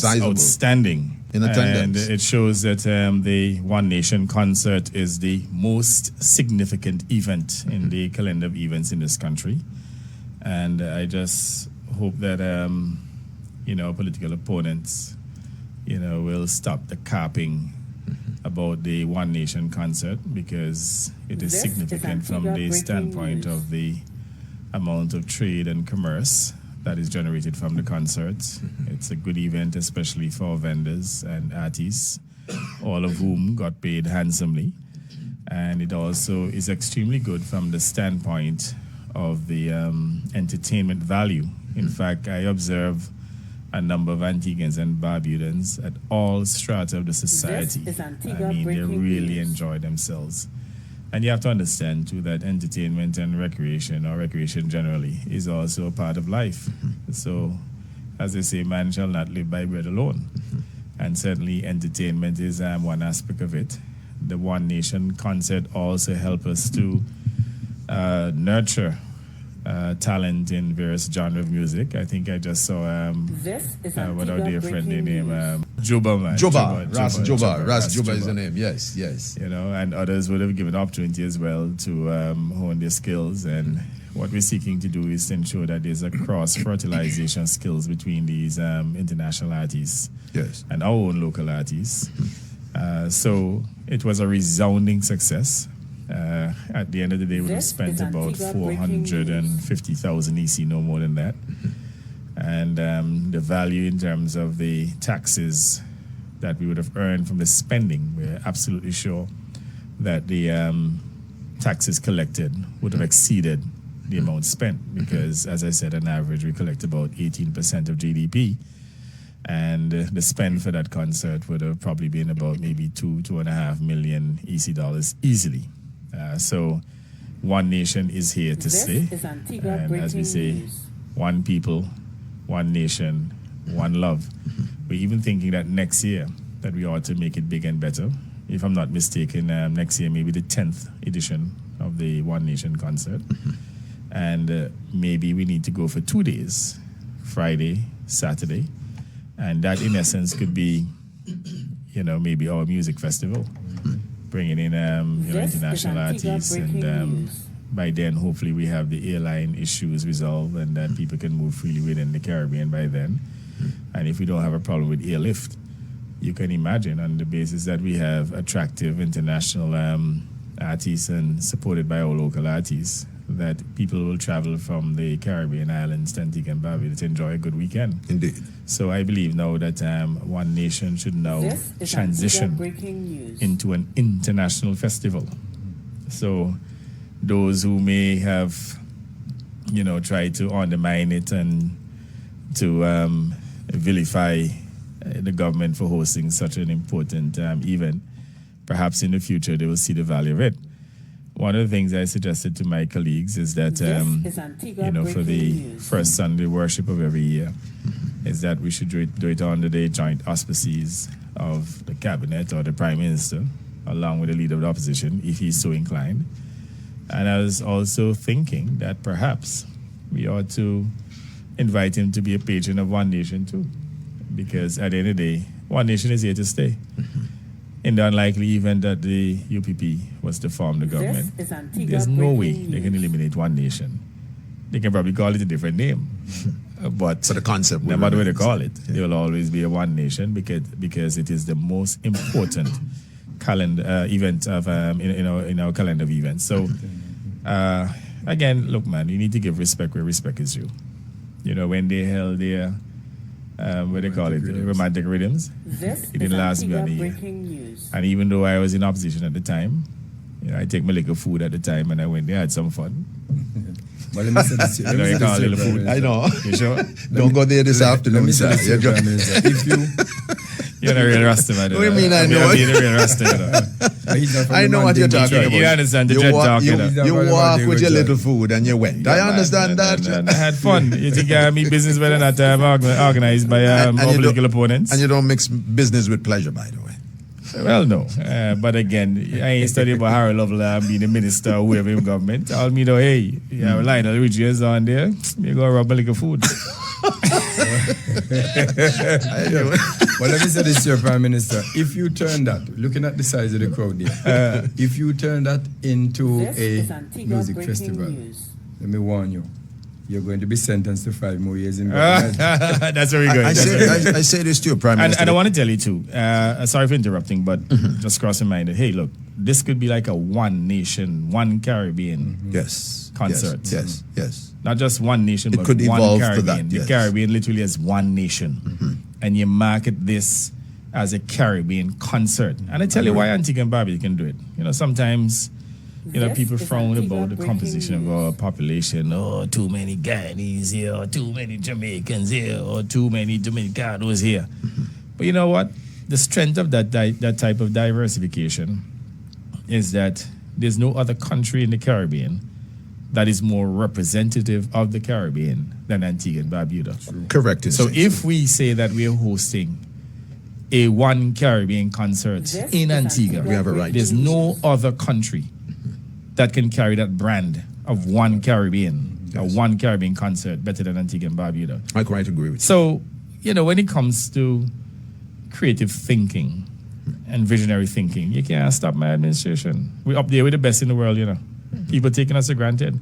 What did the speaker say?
Sizable. Outstanding. In attendance. And it shows that the One Nation concert is the most significant event in the calendar of events in this country. And I just hope that, political opponents, will stop the carping about the One Nation concert, because it is significant from the standpoint of the amount of trade and commerce that is generated from the concerts. It's a good event, especially for vendors and artists, all of whom got paid handsomely. And it also is extremely good from the standpoint of the entertainment value. In fact, I observe a number of Antiguans and Barbudans at all strata of the society. They really enjoy themselves. And you have to understand, too, that entertainment and recreation, or recreation generally, is also a part of life. So, as they say, man shall not live by bread alone. And certainly entertainment is one aspect of it. The One Nation concert also helps us to nurture talent in various genres of music. I think I just saw what our dear friend named Juba, man. Ras Juba is the name. Yes. And others would have given opportunity as well to hone their skills. And what we're seeking to do is to ensure that there's a cross-fertilization skills between these international artists and our own local artists. So it was a resounding success. At the end of the day, we have spent about 450,000 EC, no more than that. And the value in terms of the taxes that we would have earned from the spending, we're absolutely sure that the taxes collected would have exceeded the amount spent, because, as I said, on average, we collect about 18% of GDP. And the spend for that concert would have probably been about maybe $2.5 million EC dollars easily. So One Nation is here to stay. And as we say, one people, one nation, one love. We're even thinking that next year that we ought to make it big and better. If I'm not mistaken, next year maybe the 10th edition of the One Nation concert. And maybe we need to go for 2 days, Friday, Saturday. And that in essence could be, maybe our music festival. Bringing in international artists, and by then hopefully we have the airline issues resolved, and that people can move freely within the Caribbean by then. And if we don't have a problem with airlift, you can imagine, on the basis that we have attractive international artists and supported by our local artists, that people will travel from the Caribbean islands, Antigua and Barbuda, to enjoy a good weekend. Indeed. So I believe now that One Nation should now transition into an international festival. So those who may have, tried to undermine it and to vilify the government for hosting such an important event, perhaps in the future they will see the value of it. One of the things I suggested to my colleagues is that, for the first Sunday worship of every year, is that we should do it under the joint auspices of the cabinet or the prime minister, along with the leader of the opposition, if he's so inclined. And I was also thinking that perhaps we ought to invite him to be a patron of One Nation too, because at the end of the day, One Nation is here to stay. In the unlikely event that the UPP was to form the government, there's no way they can eliminate One Nation. They can probably call it a different name, but the concept, no matter what they call it, there will always be a One Nation, because it is the most important calendar event of in our calendar of events. So again, look, man, you need to give respect where respect is due. When they held their what they call it, romantic rhythms, it didn't last me on a year. And even though I was in opposition at the time, I take my liquor food at the time, and I went there, had some fun. But let me say this. You call little food. I know. You sure? Don't go there this afternoon, sir. If you're not a real Rasta, man. What do you mean I know? You're a real Rasta. I know what you're talking about. You understand the dread talk, You walk with your little food and you went. I understand that. I had fun. You think I mean business better not organized by our political opponents? And you don't mix business with pleasure, by the way. Well, no. But again, I ain't studying about Harry Lovell being a minister or whoever in government. I'll mean, hey, Lionel Richie is on there. You go rub a little food. Well, let me say this to your Prime Minister. If you turn that, looking at the size of the crowd there, if you turn that into a music festival, let me warn you, you're going to be sentenced to 5 more years in government. That's very good. I say this to you, Prime Minister. And I want to tell you too, sorry for interrupting, but just crossing my mind, hey, look, this could be like a one nation, one Caribbean Yes. concert. Yes. Not just one nation, It but could one evolve Caribbean. to that, yes. The Caribbean literally has one nation. And you market this as a Caribbean concert. And I tell you why Antigua and Barbuda can do it. You know, sometimes, you know, people frown about the composition of our population. Oh, too many Guyanese here, or too many Jamaicans here, or too many Dominicanos here. But you know what? The strength of that type of diversification is that there's no other country in the Caribbean that is more representative of the Caribbean than Antigua and Barbuda. Correct. So if we say that we are hosting a one Caribbean concert in Antigua, we have it right. There's no other country that can carry that brand of one Caribbean, a one Caribbean concert better than Antigua and Barbuda. I quite agree with you. So, you know, when it comes to creative thinking and visionary thinking, you can't stop my administration. We're up there with the best in the world, you know. People taking us for granted.